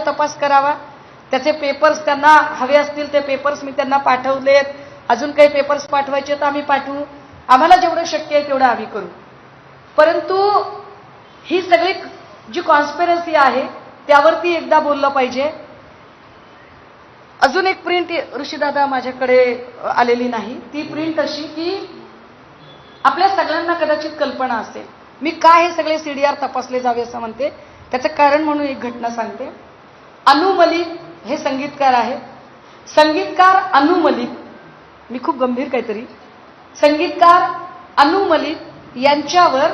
तपास करावा. त्याचे पेपर्स त्यांना हवे असतील ते पेपर्स मी त्यांना पाठवलेत. अजून काही पेपर्स पाठवायचे तर आम्ही पाठवू. आम्हाला जेवढं शक्य आहे तेवढं आम्ही करू. परंतु ही सगळी जी कॉन्स्पिरसी आहे त्यावरती एकदा बोललं पाहिजे. अजून एक प्रिंट ऋषीदादा माझ्याकडे आलेली नाही. ती प्रिंट अशी की आपल्या सगळ्यांना कदाचित कल्पना असेल मी का हे सगळे सीडीआर तपासले जावे असं म्हणते. त्याचं कारण म्हणून एक घटना सांगते. अनु मलिक हे संगीतकार आहेत. संगीतकार अनु मलिक, मी खूप गंभीर काहीतरी, संगीतकार अनु मलिक यांच्यावर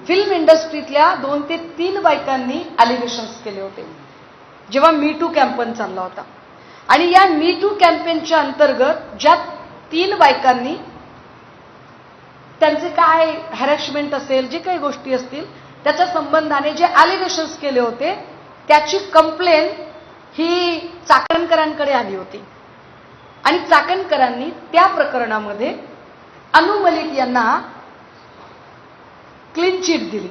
फिल्म इंडस्ट्रीतल्या 2 ते 3 बायकांनी अलिगेशन्स केले होते जेव्हा मी टू कॅम्पेन चालला होता. आणि या मी टू कॅम्पेनच्या अंतर्गत ज्या 3 बायकांनी त्यांचे काय हॅरॅसमेंट असेल जे काही गोष्टी असतील त्याच्या संबंधाने जे अलिगेशन्स केले होते त्याची कंप्लेन ही चाकणकरांकडे आली होती. आणि चाकणकरांनी त्या प्रकरणामध्ये अनु मलिक यांना क्लीन चिट दिली.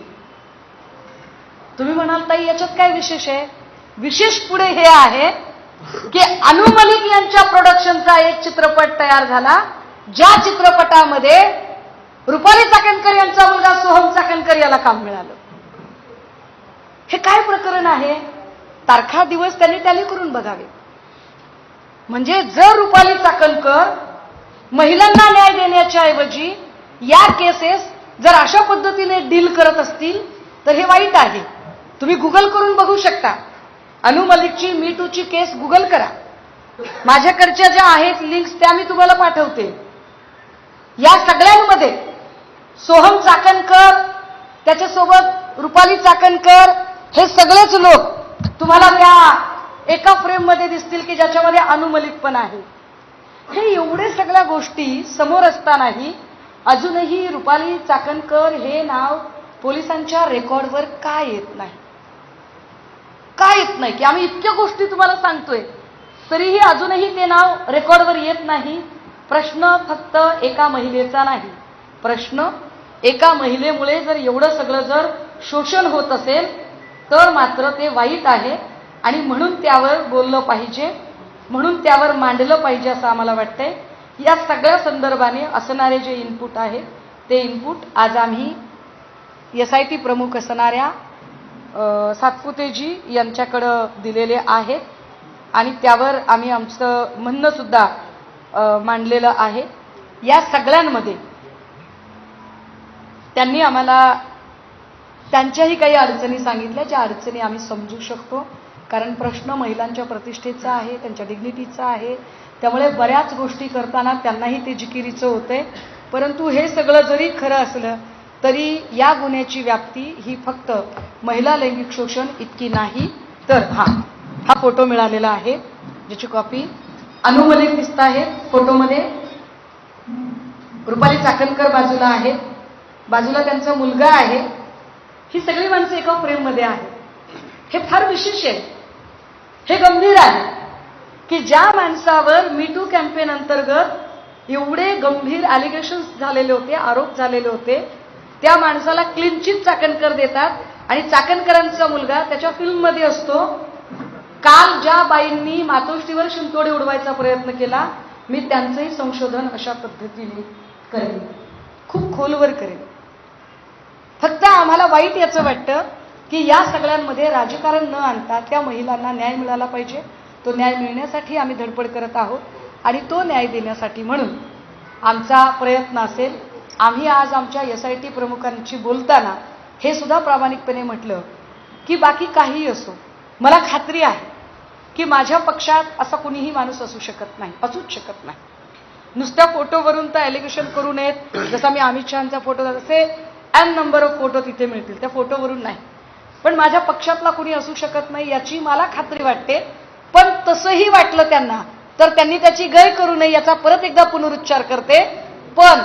तुम्ही म्हणाल ताई याच्यात काय विशेष आहे? विशेष पुढे हे आहे की अनु मलिक यांच्या प्रोडक्शनचा एक चित्रपट तयार झाला ज्या चित्रपटामध्ये रुपाली चाकणकर यांचा मुलगा सोहम चाकणकर याला काम मिळालं. हे काय प्रकरण आहे? तारखा दिवस त्यांनी टॅली करून बघावे. म्हणजे जर रुपाली चाकणकर महिलांना न्याय देण्याच्या ऐवजी या केसेस जर अशा पद्धतीने डील करत असतील तर हे वाईट आहे. तुम्ही गुगल करून बघू शकता. अनु मलिकची मी टूची केस गुगल करा. माझ्याकडच्या ज्या आहेत लिंक्स त्या मी तुम्हाला पाठवते. या सगळ्यांमध्ये सोहम चाकणकर त्याच्यासोबत रुपाली चाकणकर हे सगळेच लोक तुम्हाला त्या एका फ्रेम मध्ये दिसतील की ज्याच्यामध्ये अनु मलिक पण आहे. हे एवढे सगळ्या गोष्टी समोर असतानाही अजूनही रुपाली चाकणकर हे नाव पोलिसांच्या रेकॉर्डवर का येत नाही? का येत नाही की आम्ही इतक्या गोष्टी तुम्हाला सांगतोय तरीही अजूनही ते नाव रेकॉर्डवर येत नाही. प्रश्न फक्त एका महिलेचा नाही. प्रश्न एका महिलेमुळे जर एवढं सगळं जर शोषण होत असेल तर मात्र ते वाईट आहे. आणि म्हणून त्यावर बोललं पाहिजे, म्हणून त्यावर मांडलं पाहिजे असं आम्हाला वाटतंय. या सगळ्या संदर्भाने असणारे जे इनपुट आहेत ते इनपुट आज आम्ही SIT प्रमुख असणाऱ्या सातपुतेजी यांच्याकडं दिलेले आहेत आणि त्यावर आम्ही आमचं म्हणणं सुद्धा मांडलेलं आहे. या सगळ्यांमध्ये त्यांनी आम्हाला त्यांच्याही काही अडचणी सांगितल्या ज्या अडचणी आम्ही समजू शकतो. कारण प्रश्न महिलांच्या प्रतिष्ठेचा आहे, त्यांच्या डिग्निटीचा आहे. त्यामुळे बऱ्याच गोष्टी करताना त्यांनाही ते जिकिरीचं होतंय. परंतु हे सगळं जरी खरं असलं तरी या गुन्ह्याची व्याप्ती ही फक्त महिला लैंगिक शोषण इतकी नाही. तर हा फोटो मिळालेला आहे ज्याची कॉपी अनु मलिक दिसत आहे फोटोमध्ये. रुपाली चाकणकर बाजूला आहेत, बाजूला त्यांचा मुलगा आहे. ही सगळी माणसं एका फ्रेममध्ये आहेत. हे फार विशेष आहे. हे गंभीर आहे की ज्या माणसावर मी टू कॅम्पेन अंतर्गत एवढे गंभीर अलिगेशन्स झालेले होते, आरोप झालेले होते, त्या माणसाला क्लीन चिट चाकणकर देतात आणि चाकणकरांचा मुलगा त्याच्या फिल्ममध्ये असतो. काल ज्या बाईंनी मातोश्रीवर शिंतोडे उडवायचा प्रयत्न केला मी त्यांचंही संशोधन अशा पद्धतीने करेन, खूप खोलवर करेन. फक्त आम्हाला वाईट याचं वाटतं की या सगळ्यांमध्ये राजकारण न आणता त्या महिलांना न्याय मिळाला पाहिजे. तो न्याय मिळण्यासाठी आम्ही धडपड करत आहोत आणि तो न्याय देण्यासाठी म्हणून आमचा प्रयत्न असेल. आम्ही आज आमच्या SIT प्रमुखांशी बोलताना हे सुद्धा प्रामाणिकपणे म्हटलं की बाकी काहीही असो मला खात्री आहे की माझ्या पक्षात असा कुणीही माणूस असू शकत नाही, असूच शकत नाही. नुसत्या फोटोवरून तर ॲलिगेशन करू नयेत. जसा मी अमित शहाचा फोटो असे N नंबर ऑफ फोटो तिथे मिळतील, त्या फोटोवरून नाही. पण माझ्या पक्षातला कुणी असू शकत नाही याची मला खात्री वाटते. पण तसंही वाटलं त्यांना तर त्यांनी त्याची गैर करू नये याचा परत एकदा पुनरुच्चार करते. पण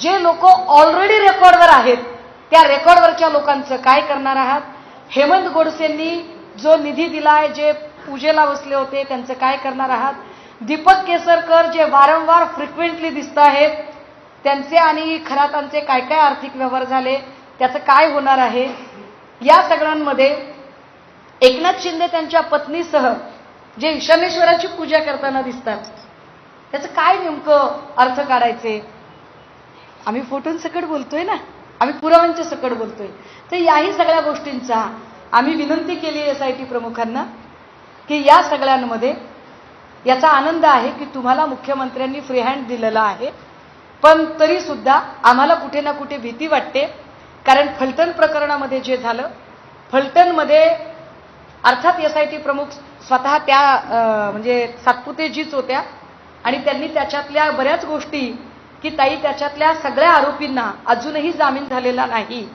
जे लोक ऑलरेडी रेकॉर्डवर आहेत त्या रेकॉर्डवरच्या लोकांचं काय करणार आहात? हेमंत गोडसेंनी जो निधी दिलाय, जे पूजेला बसले होते, त्यांचं काय करणार आहात? दीपक केसरकर जे वारंवार फ्रिक्वेंटली दिसत आहेत त्यांचे आणि खरातांचे काय काय आर्थिक व्यवहार झाले त्याचं काय होणार आहे? या सगळ्यांमध्ये एकनाथ शिंदे त्यांच्या पत्नीसह जे ईशानेश्वराची पूजा करताना दिसतात, त्याचं काय नेमकं अर्थ काढायचे? आम्ही फोटोंसकट बोलतोय ना, आम्ही पुराव्यांच्या सकट बोलतोय. तर याही सगळ्या गोष्टींचा आम्ही विनंती केली SIT प्रमुखांना की या सगळ्यांमध्ये याचा आनंद आहे की तुम्हाला मुख्यमंत्र्यांनी फ्री हँड दिलेला आहे, पण तरी सुद्धा आम्हाला कुठे ना कुठे भीती वाटते. कारण फलटण प्रकरणामध्ये जे झालं, फलटणमध्ये अर्थात SIT प्रमुख स्वतः त्या म्हणजे सातपुतेजीच होत्या आणि त्यांनी त्याच्यातल्या बऱ्याच गोष्टी की ताई त्याच्यातल्या सगळ्या आरोपींना अजूनही जामीन झालेला नाही